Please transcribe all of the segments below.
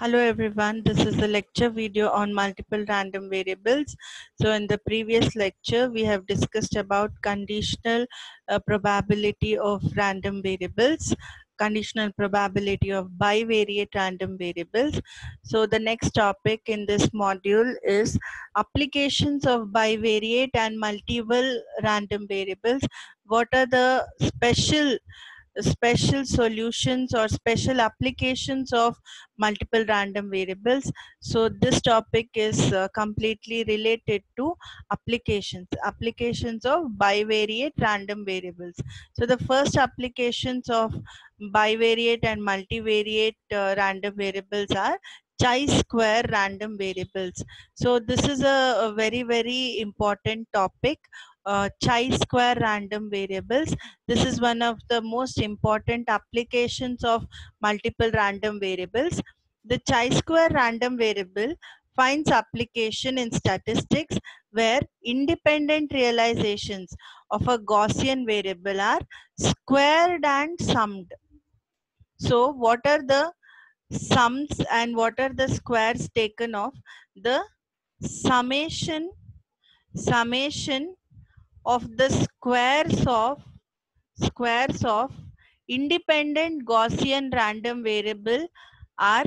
Hello everyone, this is the lecture video on multiple random variables. So in the previous lecture, we have discussed about conditional probability of random variables, conditional probability of bivariate random variables. So the next topic in this module is applications of bivariate and multiple random variables. What are the special solutions or special applications of multiple random variables? So this topic is completely related to applications of bivariate random variables. So the first applications of bivariate and multivariate random variables are chi-square random variables. So this is a very important topic. Chi-square random variables, this is one of the most important applications of multiple random variables. The chi-square random variable finds application in statistics where independent realizations of a Gaussian variable are squared and summed. So what are the sums and what are the squares taken of? The summation of the squares of independent Gaussian random variable are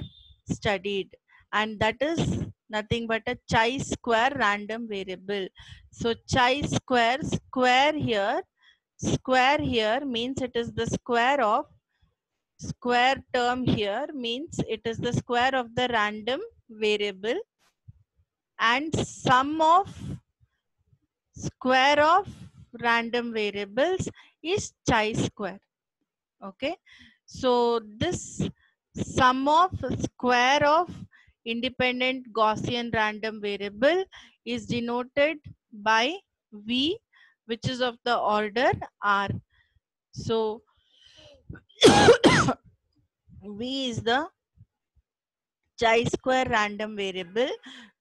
studied, and that is nothing but a chi-square random variable. So square here means it is the square term here means it is the square of the random variable, and sum of square of random variables is chi-square. Okay, so this sum of square of independent Gaussian random variable is denoted by V, which is of the order R. So V is the chi-square random variable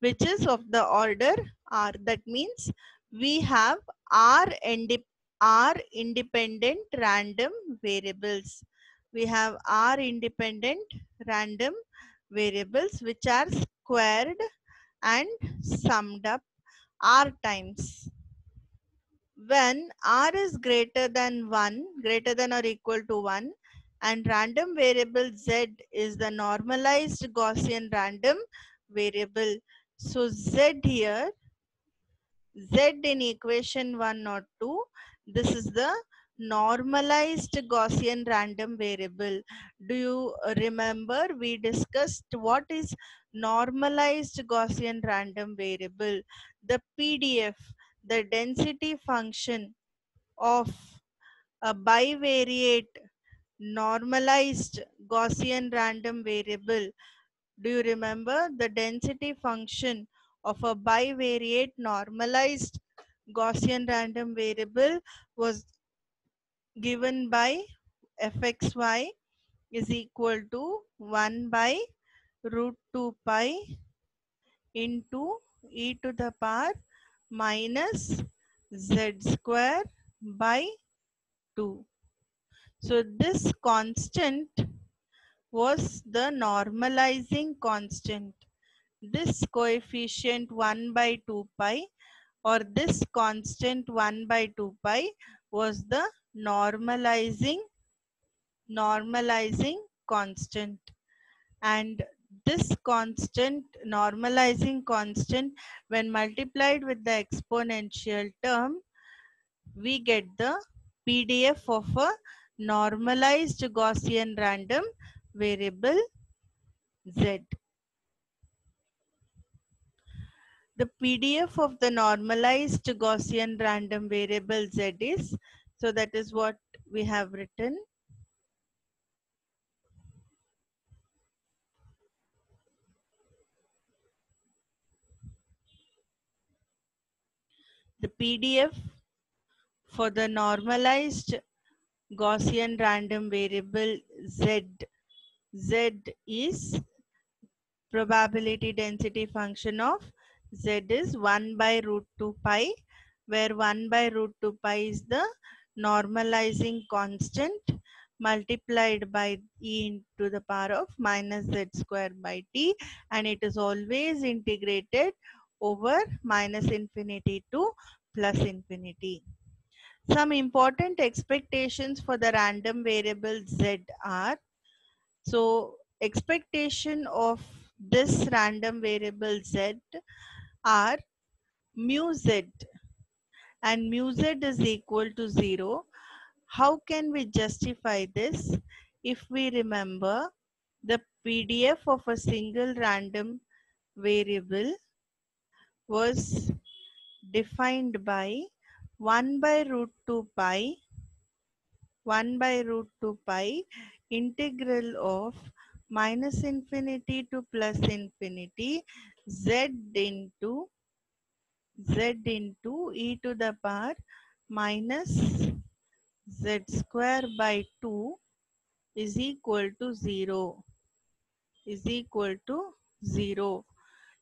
which is of the order R. That means we have R independent random variables. We have R independent random variables which are squared and summed up R times. When R is greater than or equal to 1, and random variable Z is the normalized Gaussian random variable. So Z here, Z in equation 1 or 2, this is the normalized Gaussian random variable. Do you remember we discussed what is normalized Gaussian random variable? The PDF, the density function of a bivariate normalized Gaussian random variable. Do you remember the density function of a bivariate normalized Gaussian random variable was given by fxy is equal to 1 by root 2 pi into e to the power minus z square by 2. So this constant was the normalizing constant. This coefficient 1 by 2 pi or this constant 1 by 2 pi was the normalizing constant, and this constant, normalizing constant, when multiplied with the exponential term, we get the PDF of a normalized Gaussian random variable Z. The PDF of the normalized Gaussian random variable Z is, so that is what we have written. The PDF for the normalized Gaussian random variable Z is probability density function of Z is 1 by root 2 pi, where 1 by root 2 pi is the normalizing constant multiplied by e into the power of minus z square by t, and it is always integrated over minus infinity to plus infinity. Some important expectations for the random variable z are, so expectation of this random variable z are mu z, and mu z is equal to 0. How can we justify this? If we remember, the PDF of a single random variable was defined by 1 by root 2 pi 1 by root 2 pi integral of minus infinity to plus infinity z into e to the power minus z square by 2 is equal to 0 is equal to 0.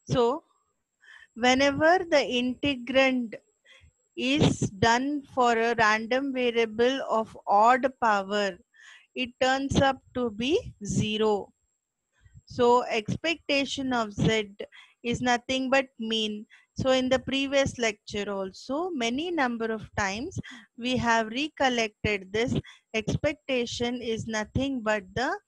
So whenever the integrand is done for a random variable of odd power, it turns up to be 0. So expectation of z is nothing but mean. So in the previous lecture also, many number of times we have recollected this. Expectation is nothing but the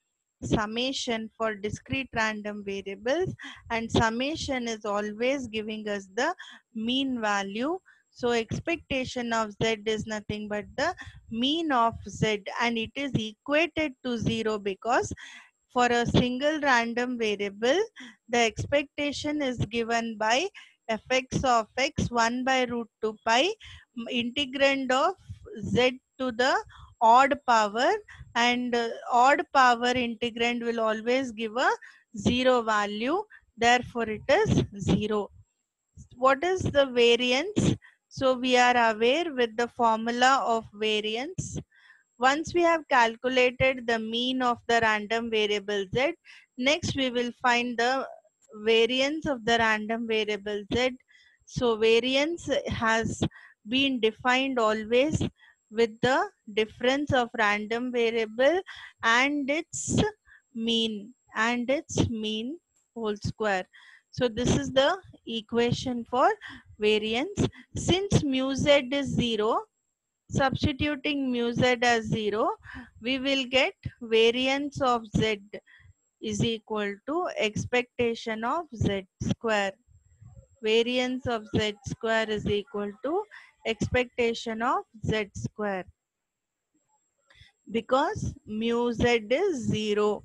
summation for discrete random variables, and summation is always giving us the mean value. So expectation of z is nothing but the mean of z, and it is equated to 0 because for a single random variable, the expectation is given by fx of x 1 by root 2 pi integrand of z to the odd power, and odd power integrand will always give a 0 value. Therefore, it is 0. What is the variance? So, we are aware with the formula of variance. Once we have calculated the mean of the random variable z, next we will find the variance of the random variable z. So variance has been defined always with the difference of random variable and its mean whole square. So this is the equation for variance. Since mu z is 0, substituting mu z as 0, we will get variance of z is equal to expectation of z square. Variance of z square is equal to expectation of z square, because mu z is 0.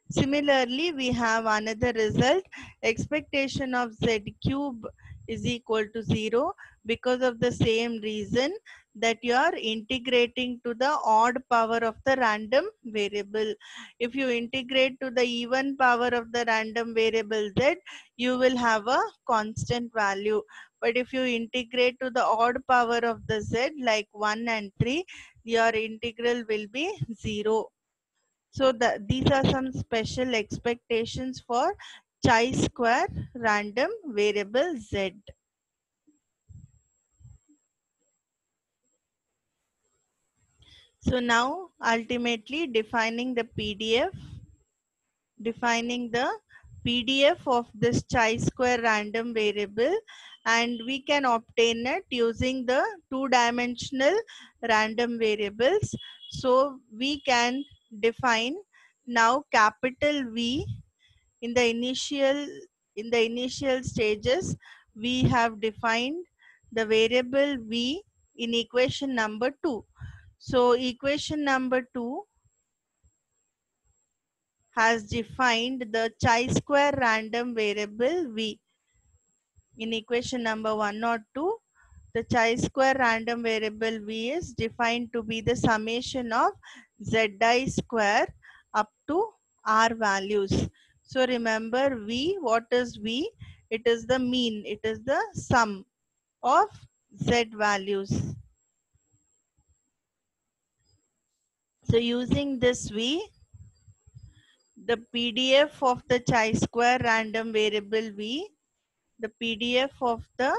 Similarly, we have another result. Expectation of z cube is equal to 0 because of the same reason, that you are integrating to the odd power of the random variable. If you integrate to the even power of the random variable z, you will have a constant value. But if you integrate to the odd power of the z like 1 and 3, your integral will be 0. So these are some special expectations for chi-square random variable z. So now ultimately defining the PDF of this chi-square random variable, and we can obtain it using the two-dimensional random variables. So we can define now capital V. In the initial stages, we have defined the variable v in equation number 2. So equation number 2 has defined the chi-square random variable v. In equation number 1 or 2, the chi-square random variable v is defined to be the summation of zi square up to r values. So remember v, what is v? It is the mean, it is the sum of z values. So using this v, the PDF of the chi-square random variable v, the PDF of the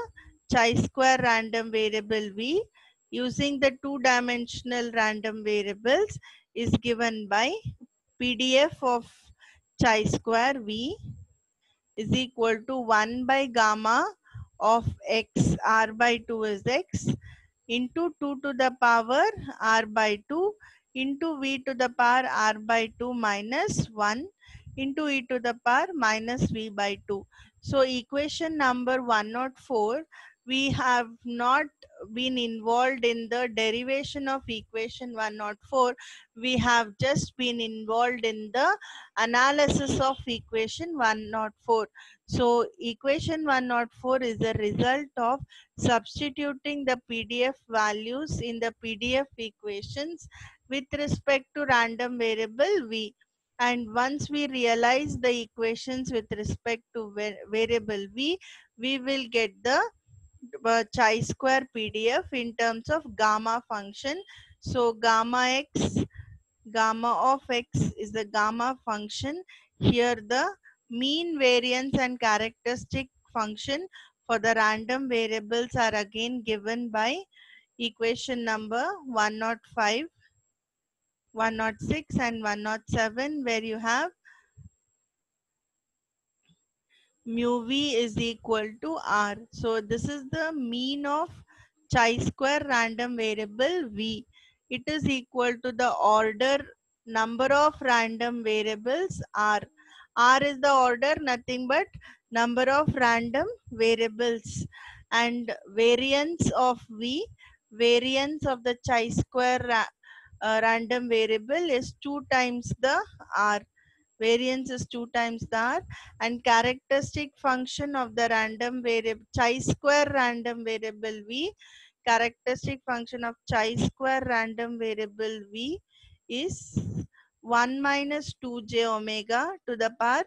chi-square random variable v using the two-dimensional random variables is given by PDF of chi square V is equal to 1 by gamma of x, r by 2 is x, into 2 to the power r by 2 into v to the power r by 2 minus 1 into e to the power minus v by 2. So equation number 104, we have not been involved in the derivation of equation 104. We have just been involved in the analysis of equation 104. So equation 104 is a result of substituting the PDF values in the PDF equations with respect to random variable v. And once we realize the equations with respect to variable v, we will get the chi square PDF in terms of gamma function. So gamma of x is the gamma function. Here the mean, variance and characteristic function for the random variables are again given by equation number 105, 106 and 107, where you have mu v is equal to r. So this is the mean of chi square random variable v. It is equal to the order number of random variables r. R is the order, nothing but number of random variables, and variance of v, variance of the chi square random variable is 2 times the r. Variance is 2 times the r, and characteristic function of the random variable chi square random variable v, characteristic function of chi square random variable v is 1 minus 2j omega to the power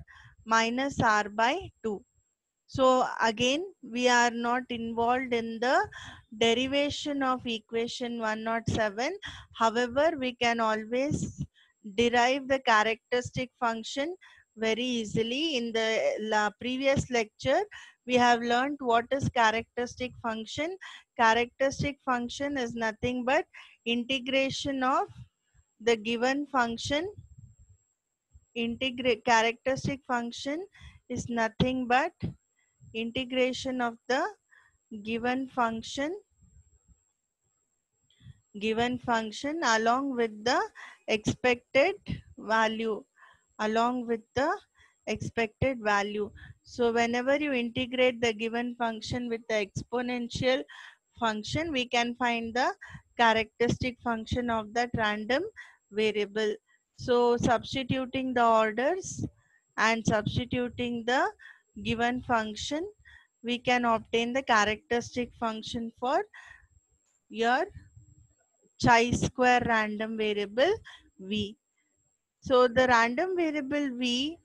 minus r by 2. So again, we are not involved in the derivation of equation 107. However, we can always derive the characteristic function very easily. In the previous lecture, we have learned what is characteristic function. Characteristic function is nothing but integration of the given function. Characteristic function is nothing but integration of the given function along with the expected value, so whenever you integrate the given function with the exponential function, we can find the characteristic function of that random variable. So substituting the orders and substituting the given function, we can obtain the characteristic function for your chi square random variable v. So the random variable v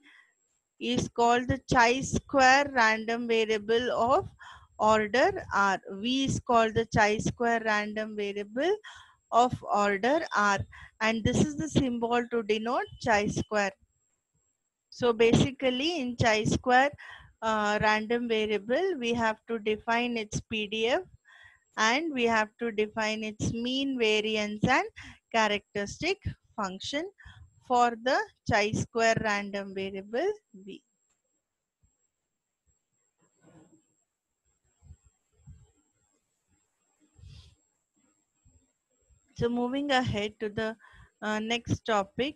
is called the chi square random variable of order r. V is called the chi square random variable of order r, and this is the symbol to denote chi square. So basically in chi square random variable, we have to define its PDF and we have to define its mean, variance and characteristic function for the chi square random variable v. So moving ahead to the next topic,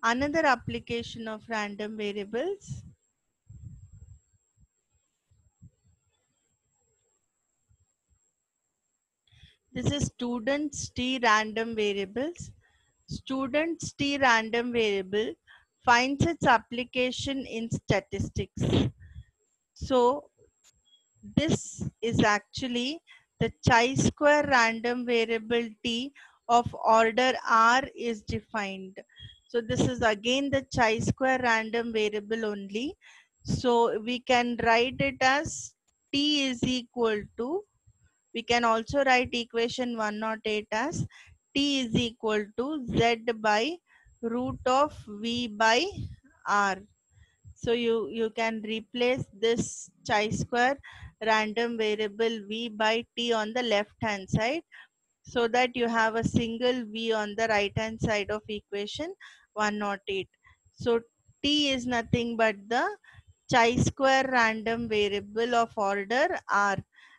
another application of random variables. This is students t random variables. Students t random variable finds its application in statistics. So this is actually the chi square random variable t of order r is defined. So this is again the chi square random variable only. So we can write it as t is equal to, we can also write equation 108 as t is equal to z by root of v by r. So you can replace this chi square random variable v by t on the left hand side. so that you have a single v on the right hand side of equation 108. So t is nothing but the chi-square random variable of order r,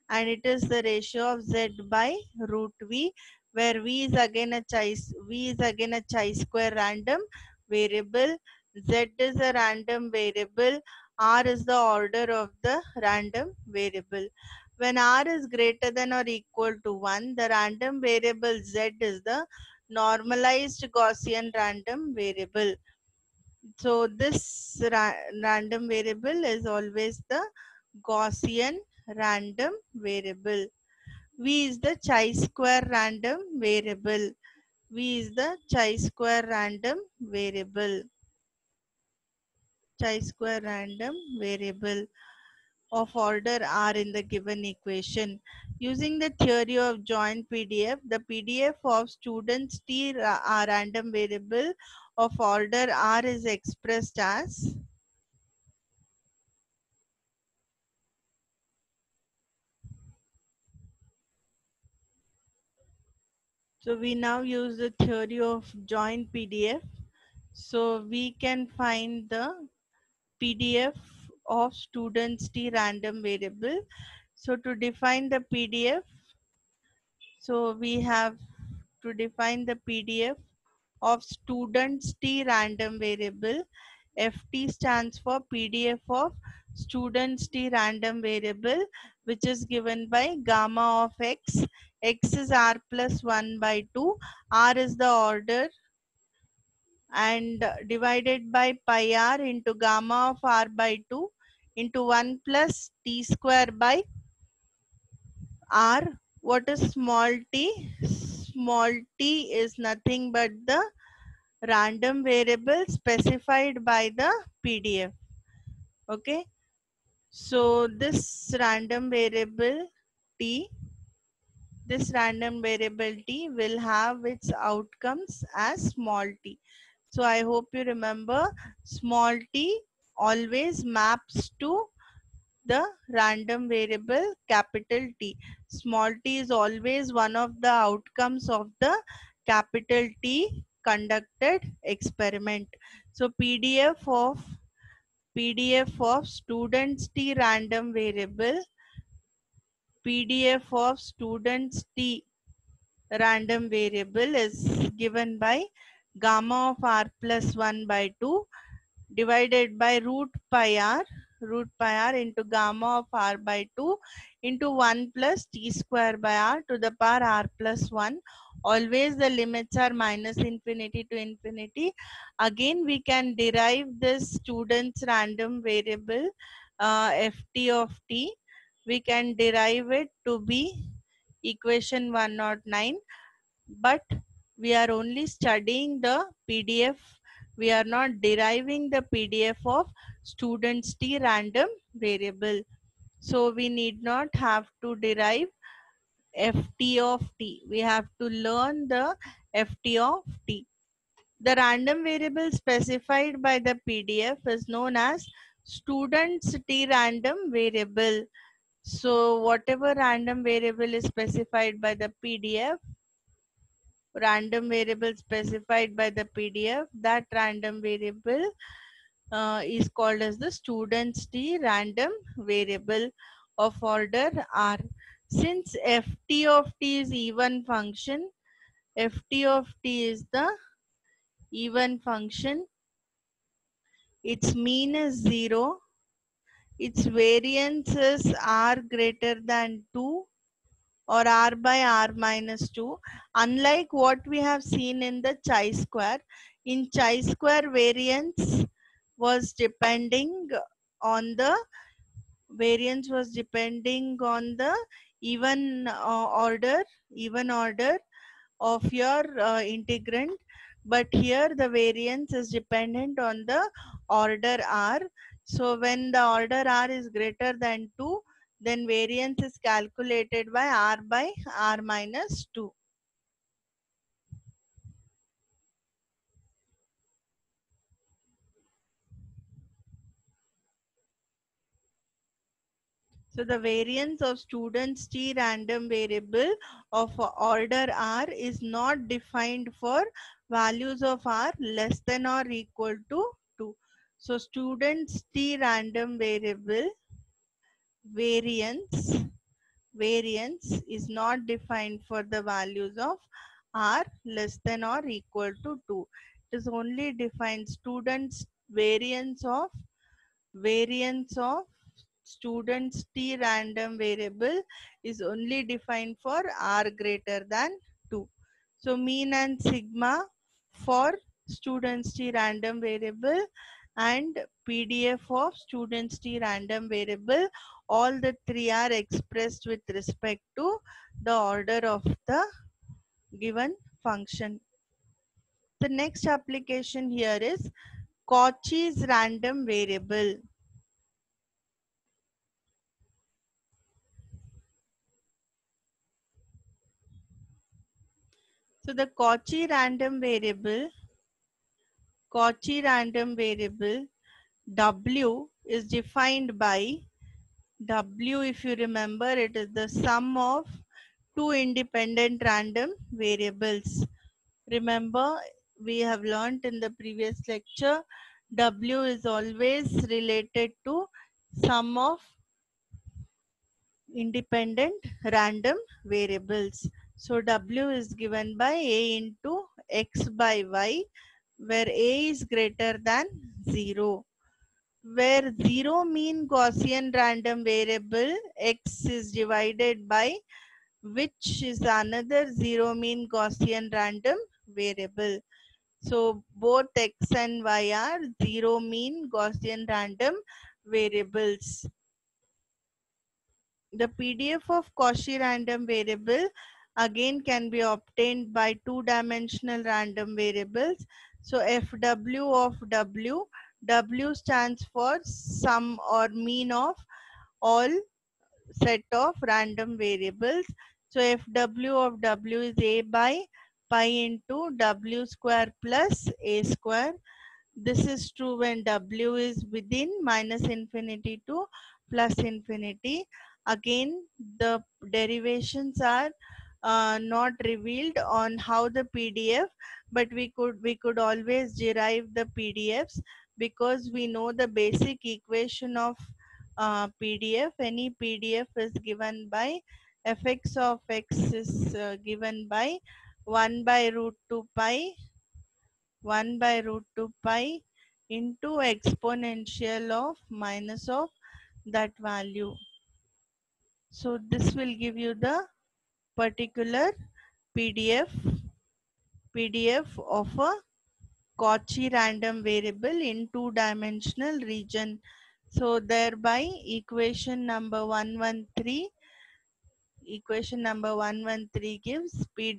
and it is the ratio of z by root v, where v is again a chi-square random variable, z is a random variable, r is the order of the random variable. When r is greater than or equal to 1, the random variable z is the normalized Gaussian random variable. So this random variable is always the Gaussian random variable. V is the chi-square random variable. V is the chi-square random variable. Chi-square random variable of order R in the given equation. Using the theory of joint PDF, the PDF of students T are random variable of order R is expressed as. So we now use the theory of joint PDF. So we can find the PDF of students T random variable. So to define the PDF, so we have to define the PDF of students T random variable. FT stands for PDF of students T random variable, which is given by gamma of x. X is r plus 1 by 2. R is the order, and divided by pi r into gamma of r by 2 into 1 plus t square by r. What is small t? Small t is nothing but the random variable specified by the PDF. Okay, so t this random variable t will have its outcomes as small t. So I hope you remember, small t always maps to the random variable capital T. Small t is always one of the outcomes of the capital T conducted experiment. So PDF of students T random variable, PDF of students T random variable is given by gamma of r plus 1 by 2 divided by root pi r into gamma of r by 2 into 1 plus t square by r to the power r plus 1. Always the limits are minus infinity to infinity. Again we can derive this student's random variable ft of t. We can derive it to be equation 109, but we are only studying the PDF. We are not deriving the PDF of students T random variable. So we need not have to derive FT of T. We have to learn the FT of T. The random variable specified by the PDF is known as students T random variable. So whatever random variable is specified by the PDF, random variable specified by the PDF, that random variable is called as the students T random variable of order R. Since ft of t is even function, ft of t is the even function, its mean is 0, its variance is r greater than 2 or r by r minus 2. Unlike what we have seen in the chi-square, in chi-square variance was depending on the even order of your integrand, but here the variance is dependent on the order r. So when the order r is greater than 2, then variance is calculated by r minus 2. So the variance of student's t random variable of order r is not defined for values of r less than or equal to 2. So student's t random variance variance is not defined for the values of r less than or equal to 2. It is only defined student's variance of student's t random variable is only defined for r greater than 2. So mean and sigma for student's t random variable and PDF of student's t random variable, all the three are expressed with respect to the order of the given function. The next application here is Cauchy's random variable. So the Cauchy random variable W is defined by W, if you remember, it is the sum of two independent random variables. Remember, we have learnt in the previous lecture, W is always related to sum of independent random variables. So W is given by A into X by Y, where A is greater than 0. Where 0 mean Gaussian random variable, X is divided by which is another 0 mean Gaussian random variable. So both X and Y are 0 mean Gaussian random variables. The PDF of Cauchy random variable again can be obtained by two-dimensional random variables. So FW of W, W stands for sum or mean of all set of random variables. So FW of W is A by pi into W square plus A square. This is true when W is within minus infinity to plus infinity. Again, the derivations are not revealed on how the PDF, but we could always derive the PDFs because we know the basic equation of PDF. Any PDF is given by fx of x is given by 1 by root 2 pi 1 by root 2 pi into exponential of minus of that value. So this will give you the particular PDF of a Cauchy random variable in two-dimensional region. So thereby equation number 113 gives the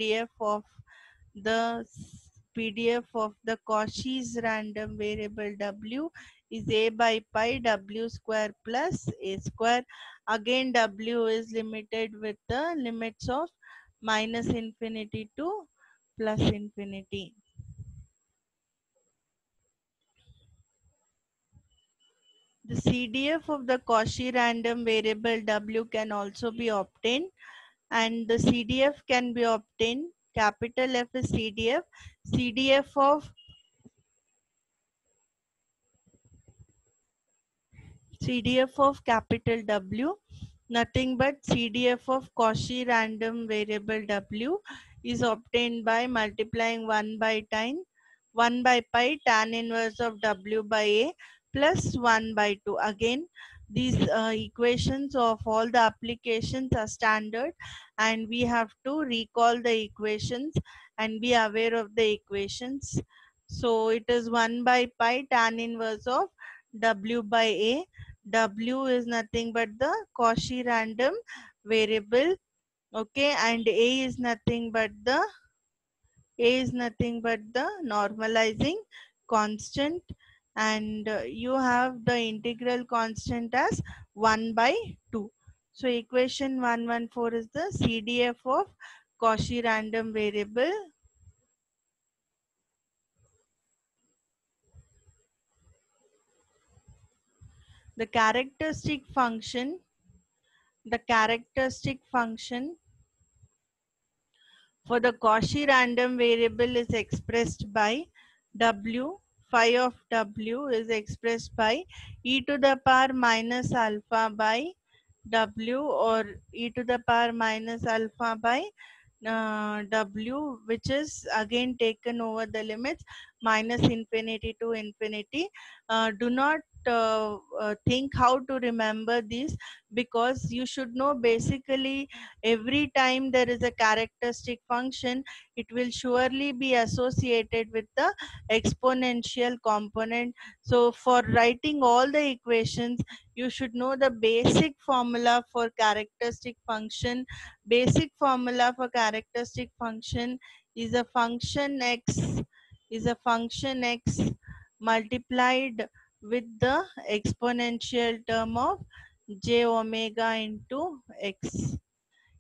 PDF of the Cauchy's random variable W is A by pi W square plus A square. Again W is limited with the limits of minus infinity to plus infinity. The CDF of the Cauchy random variable W can also be obtained, and the CDF can be obtained. Capital F is CDF. CDF of capital W, nothing but CDF of Cauchy random variable W is obtained by multiplying 1 by pi tan inverse of W by A plus 1 by 2. Again, these equations of all the applications are standard, and we have to recall the equations and be aware of the equations. So it is 1 by pi tan inverse of W by A. W is nothing but the Cauchy random variable, okay, and A is nothing but the normalizing constant, and you have the integral constant as 1 by 2. So equation 114 is the CDF of Cauchy random variable. The characteristic function the characteristic function for the Cauchy random variable is expressed by W. Phi of W is expressed by e to the power minus alpha by W, or e to the power minus alpha by W, which is again taken over the limits minus infinity to infinity. Do not think how to remember these, because you should know basically every time there is a characteristic function, it will surely be associated with the exponential component. So for writing all the equations, you should know the basic formula for characteristic function. Basic formula for characteristic function is a function x multiplied with the exponential term of j omega into x.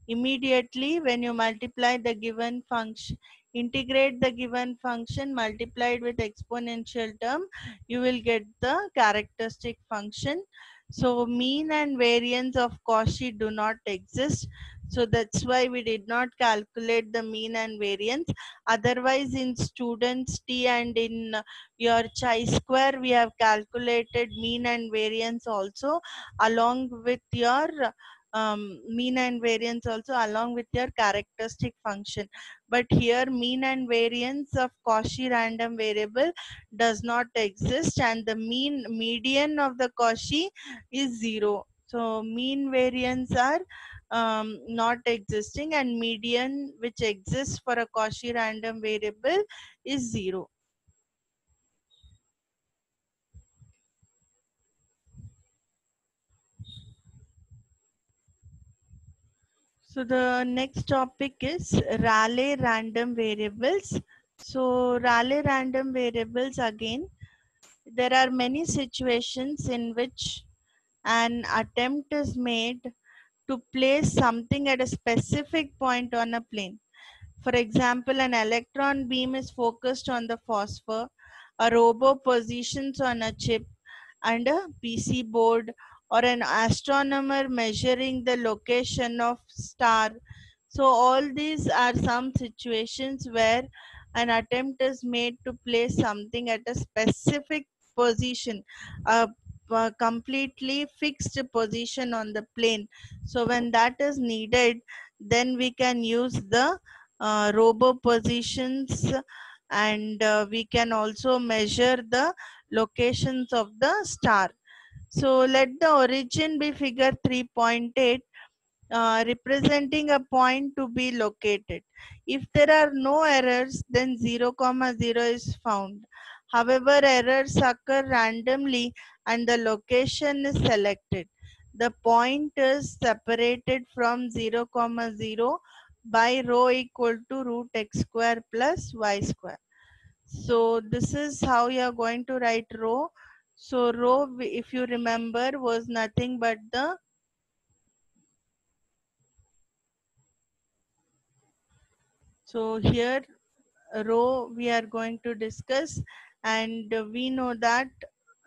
Immediately when you multiply the given function, integrate the given function multiplied with exponential term, you will get the characteristic function. So mean and variance of Cauchy do not exist, so that's why we did not calculate the mean and variance. Otherwise in students T and in your chi-square, we have calculated mean and variance also along with your mean and variance also along with your characteristic function. But here mean and variance of Cauchy random variable does not exist, and the median of the Cauchy is 0. So mean variance are not existing, and median which exists for a Cauchy random variable is 0. So the next topic is Rayleigh random variables. So Rayleigh random variables, again, there are many situations in which an attempt is made to place something at a specific point on a plane. For example, an electron beam is focused on the phosphor, a robo positions on a chip and a PC board, or an astronomer measuring the location of star. So all these are some situations where an attempt is made to place something at a specific position, a completely fixed position on the plane. So when that is needed, then we can use the robo positions, and we can also measure the locations of the star. So let the origin be figure 3.8, representing a point to be located. If there are no errors, then 0, 0 is found. However, errors occur randomly and the location is selected. The point is separated from 0, 0 by rho equal to root x square plus y square. So this is how you are going to write rho. So rho, if you remember, was nothing but the, so here rho we are going to discuss, and we know that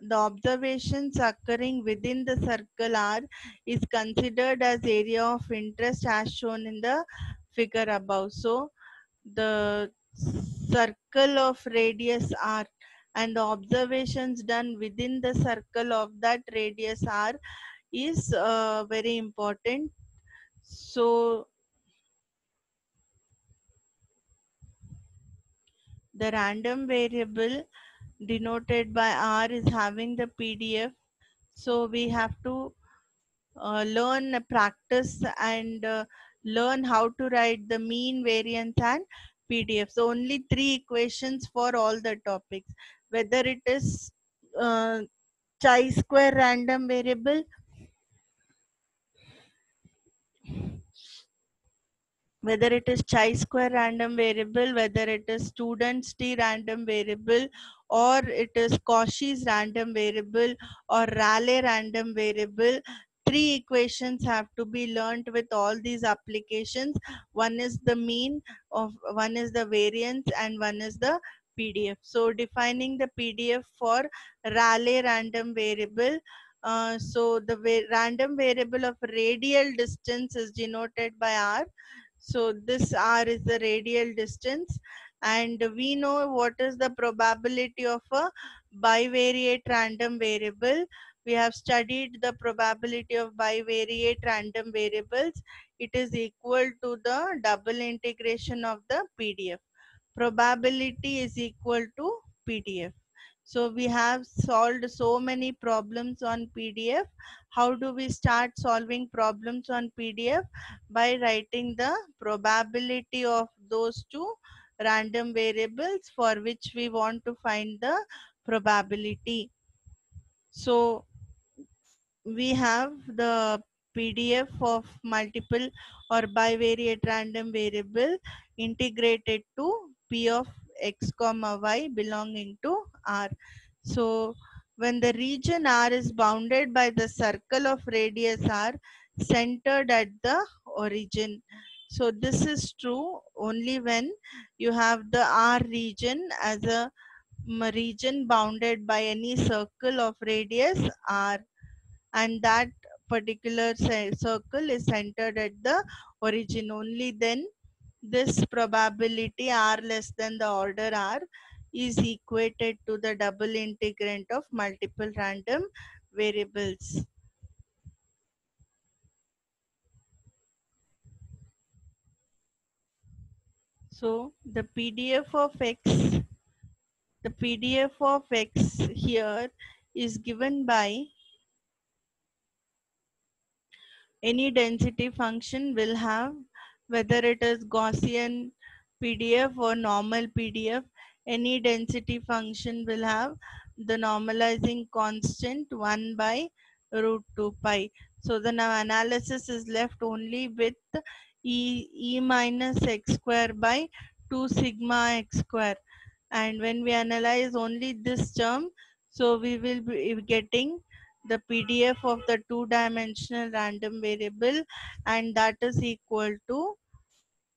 the observations occurring within the circle R is considered as area of interest as shown in the figure above. So the circle of radius R and the observations done within the circle of that radius R is very important. So the random variable denoted by R is having the PDF. So we have to learn, practice, and learn how to write the mean, variance, and PDF. So only 3 equations for all the topics, whether it is uh, chi-square random variable, whether it is chi-square random variable, whether it is student's T random variable, or it is Cauchy's random variable, or Rayleigh random variable. 3 equations have to be learnt with all these applications. One is the mean, of one is the variance, and one is the PDF. So defining the PDF for Rayleigh random variable, So the random variable of radial distance is denoted by r. So this r is the radial distance, and we know what is the probability of a bivariate random variable. We have studied the probability of bivariate random variables. It is equal to the double integration of the PDF. Probability is equal to PDF. So we have solved so many problems on PDF. How do we start solving problems on PDF? By writing the probability of those two random variables for which we want to find the probability. So we have the PDF of multiple or bivariate random variable integrated to P of x comma y belonging to R. So when the region R is bounded by the circle of radius R centered at the origin. So this is true only when you have the R region as a region bounded by any circle of radius R, and that particular circle is centered at the origin. Only then this probability r less than the order r is equated to the double integrand of multiple random variables. So the PDF of x here is given by any density function will have, whether it is Gaussian PDF or normal PDF, any density function will have the normalizing constant 1 by root 2 pi. So the now analysis is left only with e minus x square by 2 sigma x square. And when we analyze only this term, so we will be getting the PDF of the two-dimensional random variable, and that is equal to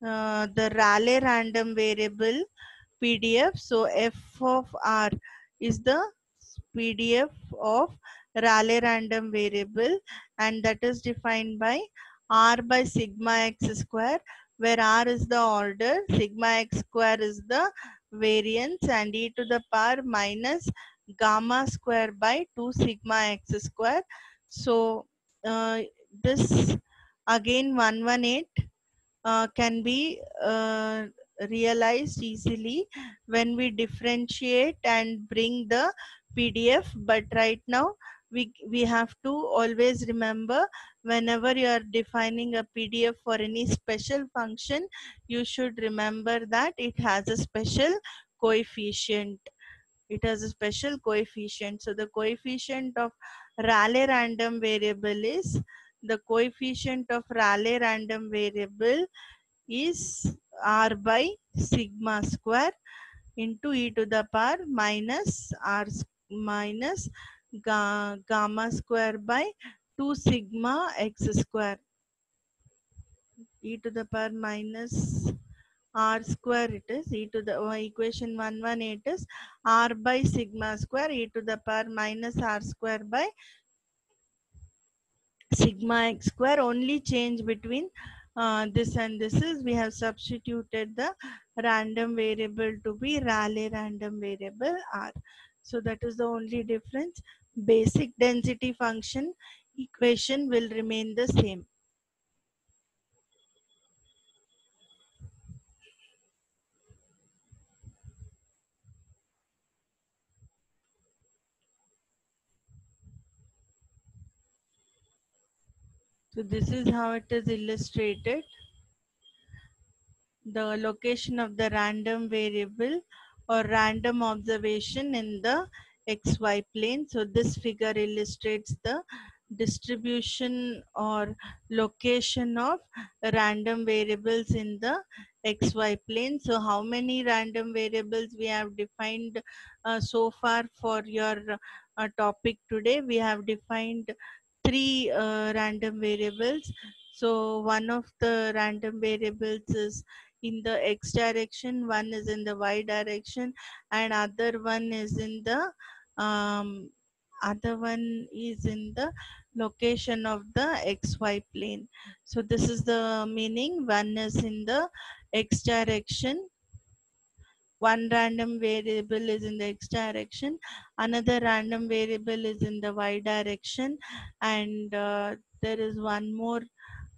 the Rayleigh random variable PDF. So f of r is the PDF of Rayleigh random variable, and that is defined by r by sigma x square, where r is the order, sigma x square is the variance, and e to the power minus gamma square by 2 sigma x square. So this again 118 can be realized easily when we differentiate and bring the PDF. But right now we have to always remember, whenever you are defining a PDF for any special function, you should remember that it has a special coefficient. It has a special coefficient. So the coefficient of Rayleigh random variable is, the coefficient of Rayleigh random variable is r by sigma square into e to the power minus r minus gamma square by 2 sigma x square, e to the power minus r square, it is e to the equation 118 is r by sigma square e to the power minus r square by sigma x square. Only change between this and this is we have substituted the random variable to be Rayleigh random variable r. So that is the only difference. Basic density function equation will remain the same. So this is how it is illustrated. The location of the random variable or random observation in the xy plane. So this figure illustrates the distribution or location of random variables in the xy plane. So how many random variables we have defined so far for your topic today? We have defined three random variables. So one of the random variables is in the x direction, one is in the y direction, and other one is in the other one is in the location of the xy plane. So this is the meaning. One is in the x direction, one random variable is in the x direction, another random variable is in the y direction, and there is one more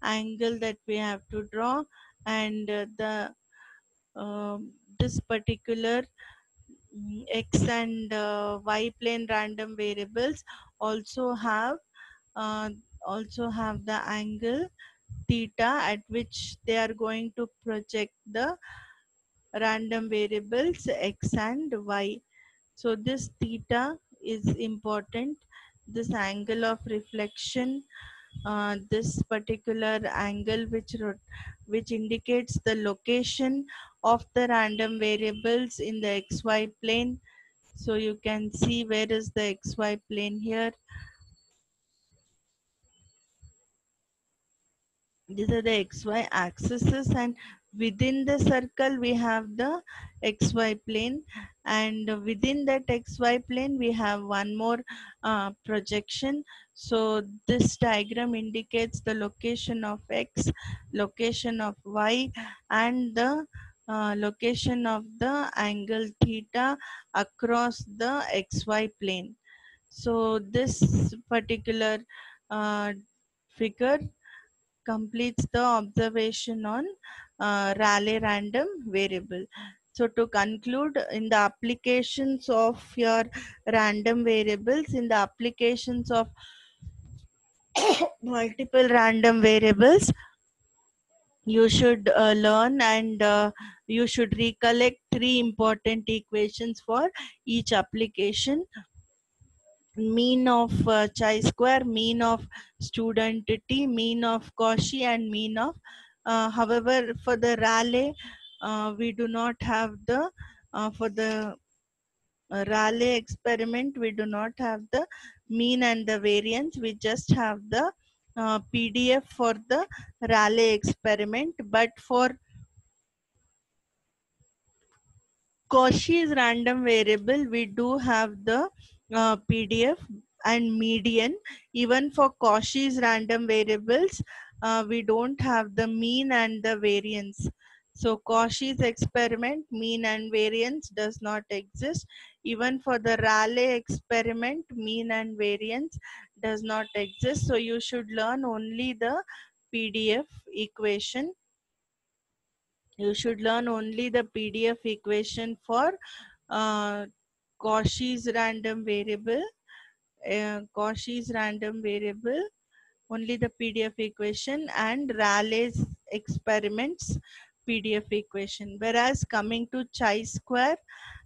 angle that we have to draw, and the this particular x and y plane random variables also have uh, the angle theta at which they are going to project the random variables x and y. So this theta is important. This angle of reflection, this particular angle which indicates the location of the random variables in the xy plane. So you can see where is the xy plane here. These are the xy axes, and within the circle we have the xy plane, and within that xy plane we have one more projection. So this diagram indicates the location of x, location of y, and the location of the angle theta across the xy plane. So this particular uh, figure completes the observation on Rayleigh random variable. So to conclude, in the applications of your random variables, in the applications of multiple random variables, you should learn and you should recollect three important equations for each application: mean of chi-square, mean of student t, mean of Cauchy, and mean of however for the Rayleigh we do not have the for the Rayleigh experiment we do not have the mean and the variance. We just have the PDF for the Rayleigh experiment, but for Cauchy's random variable, we do have the PDF and median. Even for Cauchy's random variables, we don't have the mean and the variance. So Cauchy's experiment, mean and variance does not exist. Even for the Rayleigh experiment, mean and variance does not exist. So you should learn only the PDF equation. You should learn only the PDF equation for uh, Cauchy's random variable, Cauchy's random variable, only the PDF equation, and Rayleigh's experiments PDF equation. Whereas coming to chi-square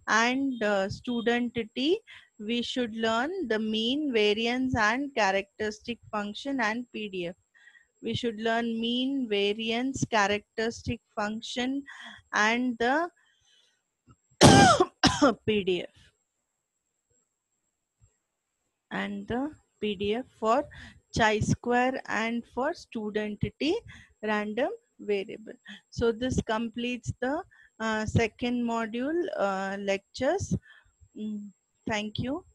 and student t, we should learn the mean, variance, and characteristic function and PDF. We should learn mean, variance, characteristic function, and the PDF for chi-square and for student t random variable. So this completes the second module lectures. Thank you.